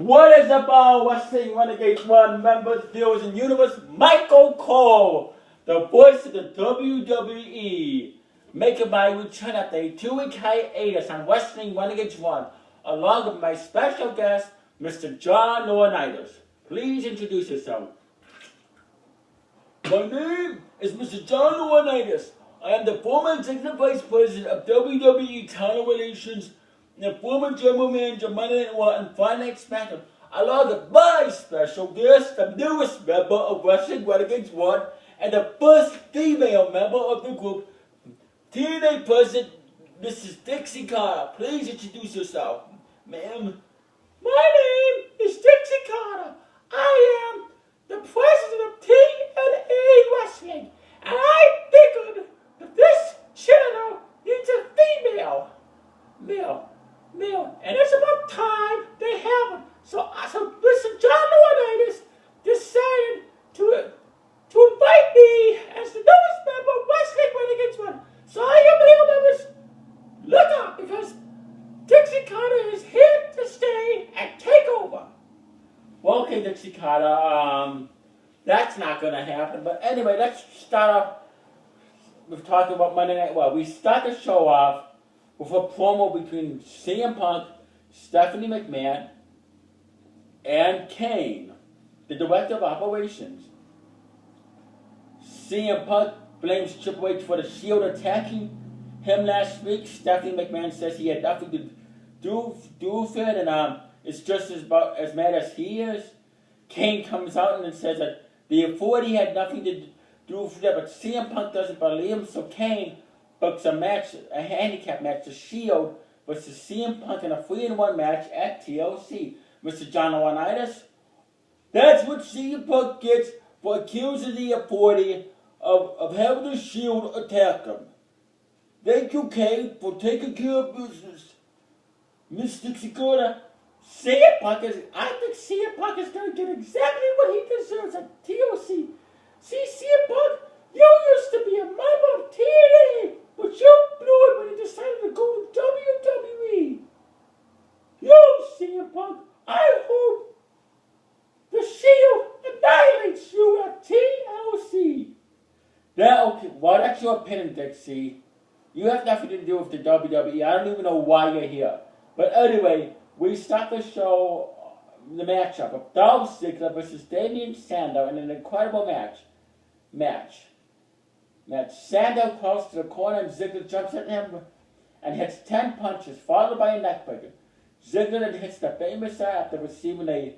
What is up, all Wrestling Renegades 1 members, viewers, and universe? Michael Cole, the voice of the WWE, making my return after a 2-week hiatus on Wrestling Renegades 1, along with my special guest, Mr. John Laurinaitis. Please introduce yourself. My name is Mr. John Laurinaitis. I am the former Executive Vice President of WWE Talent Relations and the former General Manager of Monday Night Raw and Friday Night SmackDown, along with my special guest, the newest member of Wrestling Renegades 1 and the first female member of the group, TNA President Mrs. Dixie Carter. Please introduce yourself, ma'am. My name is Dixie Carter. I am the president of TNA Wrestling, and I figured that this channel needs a female. And it's about time they have one. So Mr. John Laurinaitis decided to invite me as the newest member of Wrestling Renegades 1. So all you male members, look out, because Dixie Carter is here to stay and take over. Well, okay, Dixie Carter, that's not going to happen. But anyway, let's start off with talking about Monday Night Raw. We start the show off with a promo between CM Punk, Stephanie McMahon, and Kane, the Director of Operations. CM Punk blames Triple H for the Shield attacking him last week. Stephanie McMahon says he had nothing to do with it, and it's just as mad as he is. Kane comes out and says that the Authority had nothing to do with it, but CM Punk doesn't believe him, so Kane books a handicap match, the Shield versus CM Punk in a 3-1 match at TLC. Mr. John Laurinaitis, that's what CM Punk gets for accusing the Authority of having the Shield attack him. Thank you, Kane, for taking care of business. Miss Dixie Carter, I think CM Punk is going to get exactly what he deserves at TLC. See, CM Punk, you used to be a member of TNA, but you blew it when you decided to go to WWE. You, CM Punk, I hope the Shield annihilates you at TLC. That's your opinion, Dixie. You have nothing to do with the WWE. I don't even know why you're here. But anyway, we start the show, the matchup of Dolph Ziggler versus Damien Sandow in an incredible match. Sandow crawls to the corner and Ziggler jumps at him and hits 10 punches, followed by a neckbreaker. Ziggler then hits the famous after receiving a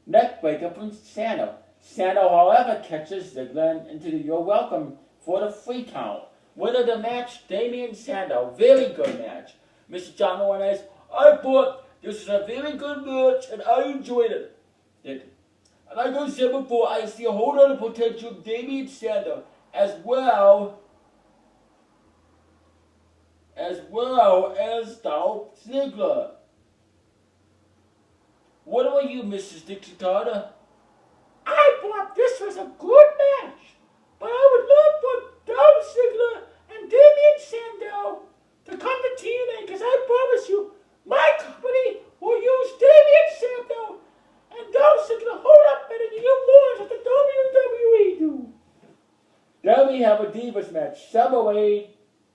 neckbreaker from Sandow. Sandow, however, catches Ziggler into the "You're welcome" for the 3 count. Winner of the match, Damien Sandow. Very good match. Mr. John Laurinaitis, I thought this was a very good match and I enjoyed it. And like I said before, I see a whole lot of potential in Damien Sandow as well as Dolph Ziggler. What about you, Mrs. Dixie Carter? I thought this was a good match, but I would love for Dolph Ziggler and Damien Sandow to come to TNA, because I promise you, my company will use Damien Sandow and Dolph Ziggler hold up better than you boys at the WWE do. Then we have a Divas match. Summer Rae,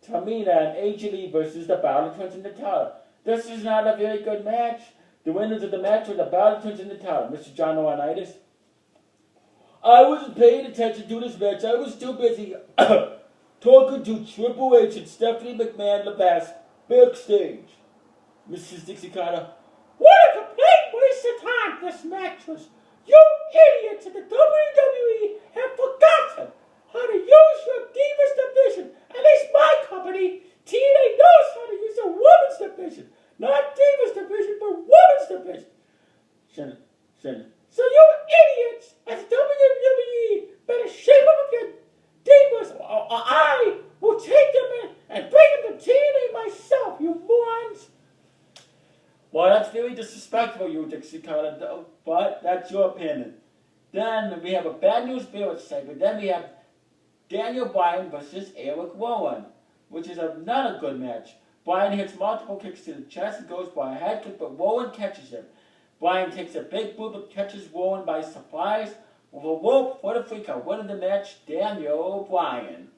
Tamina, and AJ Lee versus the Battle Twins in the Tower. This is not a very good match. The winners of the match were the Battle Twins in the Tower. Mr. John Laurinaitis, I wasn't paying attention to this match. I was too busy talking to Triple H and Stephanie McMahon backstage. Mrs. Dixie Carter, what a complete waste of time this match was. You idiots at the WWE have forgotten how to use your Divas division. At least my company, TNA, knows how to use a women's division. Not Divas division, but women's division. So you idiots at the WWE better shape up your Divas, or I will take them in and bring them to TNA myself, you morons. Well, that's very disrespectful, you Dixie Carter, but that's your opinion. Then we have a Bad News Bears segment. Then we have Daniel Bryan versus Eric Rowan, which is another good match. Bryan hits multiple kicks to the chest and goes for a head kick, but Rowan catches him. Bryan takes a big move and catches Rowan by surprise with a rope for the freakout, winning the match, Daniel Bryan.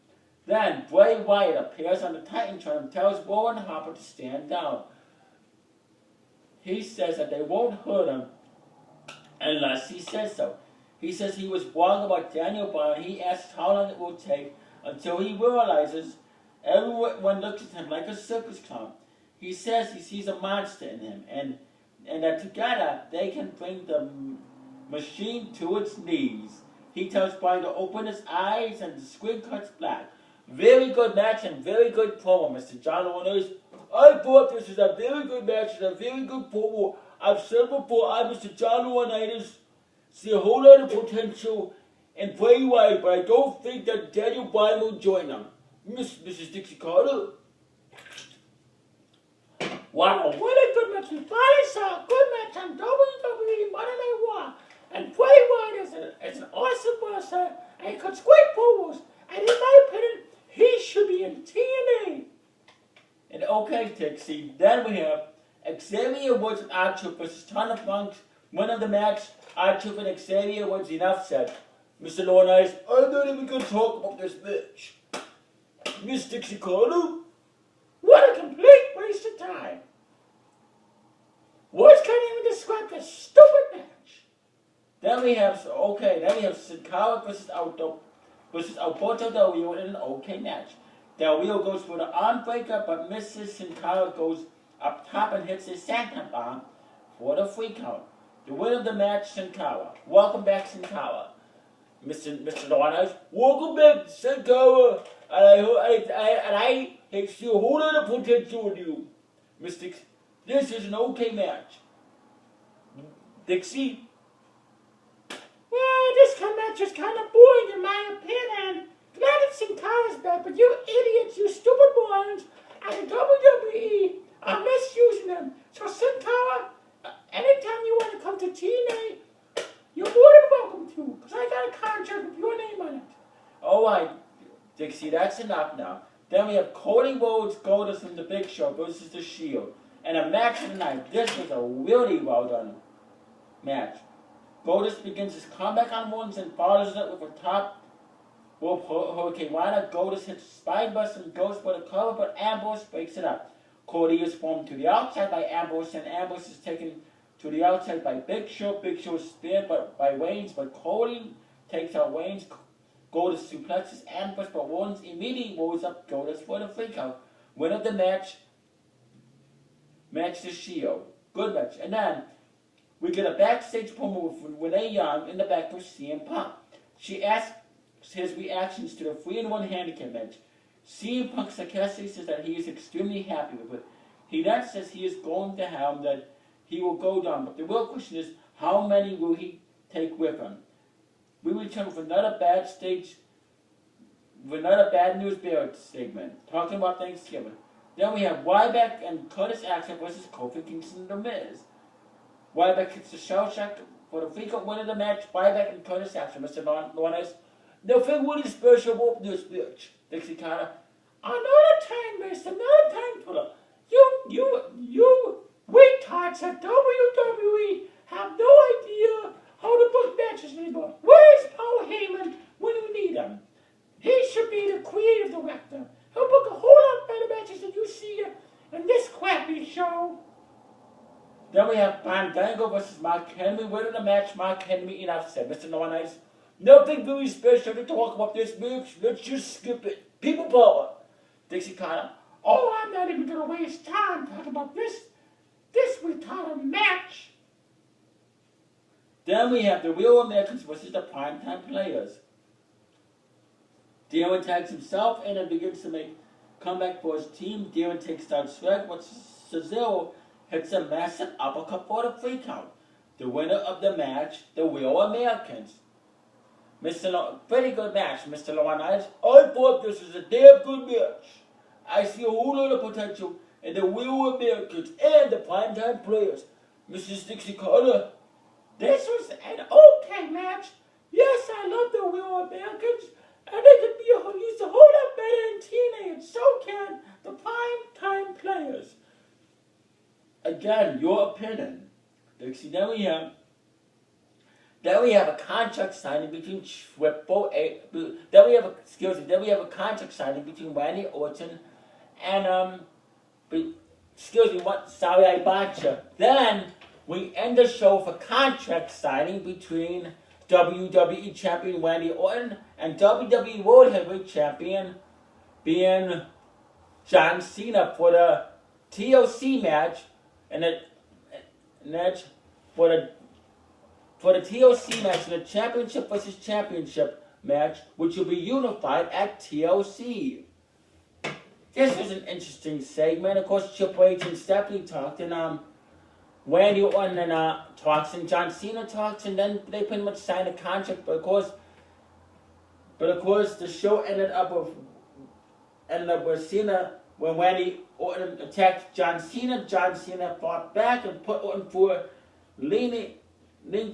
Then Bray Wyatt appears on the Titantron and tells Rowan Harper to stand down. He says that they won't hurt him unless he says so. He says he was wrong about Daniel Bryan. He asks how long it will take until he realizes everyone looks at him like a circus clown. He says he sees a monster in him, and that together they can bring the machine to its knees. He tells Bryan to open his eyes, and the screen cuts black. Very good match and very good promo, Mr. John Laurinaitis. I thought this was a very good match and a very good promo. I've said before, I'm Mr. John Laurinaitis. See a whole lot of potential in Bray Wyatt, but I don't think that Daniel Bryan will join them. Mrs. Dixie Carter. Wow, what a good match. We finally saw a good match on WWE Monday Night Raw. And Bray Wyatt is an awesome wrestler, and he cuts great promos. And in my opinion, he should be in TNA. And okay, Dixie, then we have Xavier Woods and R-Truth versus Ton of Funk. Winner of the match, R-Truth and Xavier Woods. Enough said. Mr. Laurinaitis, I'm not even going to talk about this match. Miss Dixie Carter? What a complete waste of time. Words can't even describe this stupid match. Then we have Sin Cara versus Alberto Del Rio in an okay match. Del Rio goes for the arm breaker, but Mrs. Sin Cara goes up top and hits his Santa bomb for the free count. The winner of the match, Sin Cara. Welcome back, Sin Cara. Mr. Laurinaitis, welcome back, Sin Cara. And I see a whole lot of potential in you. Mr. This is an okay match. Dixie? Yeah, this kind of match is kind of boring in my opinion. Glad that Sin Cara's back, but you idiots, you stupid morons, and the WWE are misusing them. So Sin Cara, anytime you want to come to TNA, you're more than welcome to, because I got a contract with your name on it. Alright, Dixie, that's enough now. Then we have Cody Rhodes, Goldust from the Big Show versus The Shield. And a match of the night. This was a really well done match. Goldust begins his comeback on Rhodes and follows it with a top rope Hurricane Rana. Goldust hits Spinebuster and goes for the cover, but Ambrose breaks it up. Cody is formed to the outside by Ambrose, and Ambrose is taken to the outside by Big Show. Big Show is speared by Reigns, but Cody takes out Reigns. Goldust suplexes Ambrose, but Reigns immediately rolls up Goldust for the freakout. Winner of the match, The Shield. Good match. And then we get a backstage promo with Renee Young in the back of CM Punk. She asks his reactions to the 3-1 handicap match. CM Punk sarcastically says that he is extremely happy with it. He then says he is going to have that he will go down. But the real question is, how many will he take with him? We return with another bad news bear segment, talking about Thanksgiving. Then we have Ryback and Curtis Axel versus Kofi Kingston and The Miz. Ryback hits the shell shock for the frequent win of the match. Ryback and Curtis Axel, Mr. Laurinaitis. Nothing really special about this match. Dixie Carter. Another time, mister, another time killer. You retards at WWE have no idea how to book matches anymore. Where's Paul Heyman when you need him? He should be the creative director. He'll book a whole lot better matches than you see in this crappy show. Then we have Fandango versus Mark Henry. Winning the match, Mark Henry, enough said. Mr. Laurinaitis, nothing very special to talk about this match. Let's just skip it. People power. Dixie Carter. Oh, I'm not even going to waste time talking about this retarded match. Then we have the Real Americans versus the Primetime Players. Darren tags himself in and begins to make comeback for his team. Darren takes down Swag, but Cesaro hits a massive uppercut for the free count. The winner of the match, the Real Americans. Pretty good match, Mr. Laurinaitis. I thought this was a damn good match. I see a whole lot of potential in the Real Americans and the Primetime Players. Mrs. Dixie Carter. This was an okay match. Yes, I love the Real Americans. And they could be used a whole lot better in TNA, and so can the Primetime Players. Again, your opinion. Dixie, then we have a contract signing between Triple A. Then we have a contract signing between Randy Orton and sorry I botched. Then we end the show with a contract signing between WWE Champion Randy Orton and WWE World Heavyweight Champion being John Cena for the TLC match and for the TLC match and the championship versus championship match, which will be unified at TLC. This was an interesting segment. Of course, Triple H and Stephanie talked, and Randy Orton and talks, and John Cena talks, and then they pretty much signed a contract. But of course, the show ended up with Cena when Randy Orton attacked John Cena. John Cena fought back and put Orton through a leaning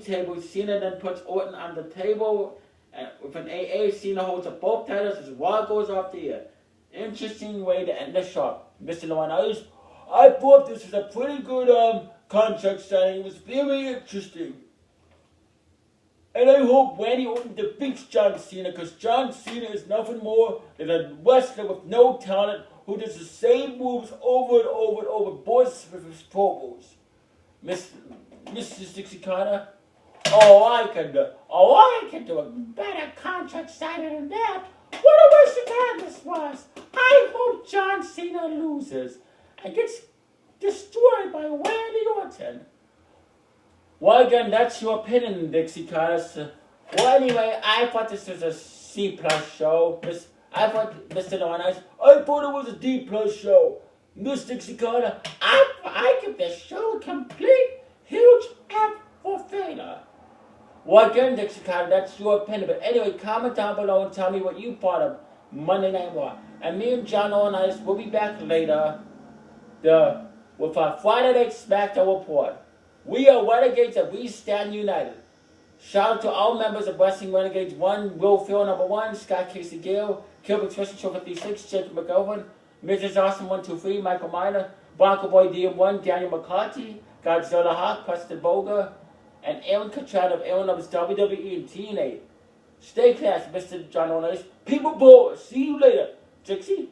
table. Cena then puts Orton on the table, and with an AA, Cena holds up both titles as Raw goes off the air. Interesting way to end the show. Mr. Laurinaitis, I thought this was a pretty good contract signing. It was very interesting. And I hope Randy Orton defeats John Cena, because John Cena is nothing more than a wrestler with no talent who does the same moves over and over and over, boys with his promos. Mrs. Dixie Carter, I can do a better contract signing than that. What a waste of time this was. I hope John Cena loses and gets destroyed by Randy Orton. Well, again, that's your opinion, Dixie Carter. Well, anyway, I thought this was a C+ show. I thought, Mr. Laurinaitis, I thought it was a D+ show. Miss Dixie Carter, I give this show a complete, huge F for failure. Well, again, Dixie Carter, that's your opinion. But anyway, comment down below and tell me what you thought of Monday Night Raw. And me and John Laurinaitis will be back later with our Friday Night SmackDown report. We are Renegades and we stand united. Shout out to all members of Wrestling Renegades 1, Will Phil number 1, Scott Casey Gill, Kilbert Twisted Show 56, Jacob McGovern, Mrs. Awesome 123, Michael Miner, Bronco Boy DM1, Daniel McCarthy, Godzilla Hawk, Preston Boga, and Aaron Catron of Aaron Loves WWE and TNA. Stay classy, Mr. John Laurinaitis. People, boys. See you later. Dixie.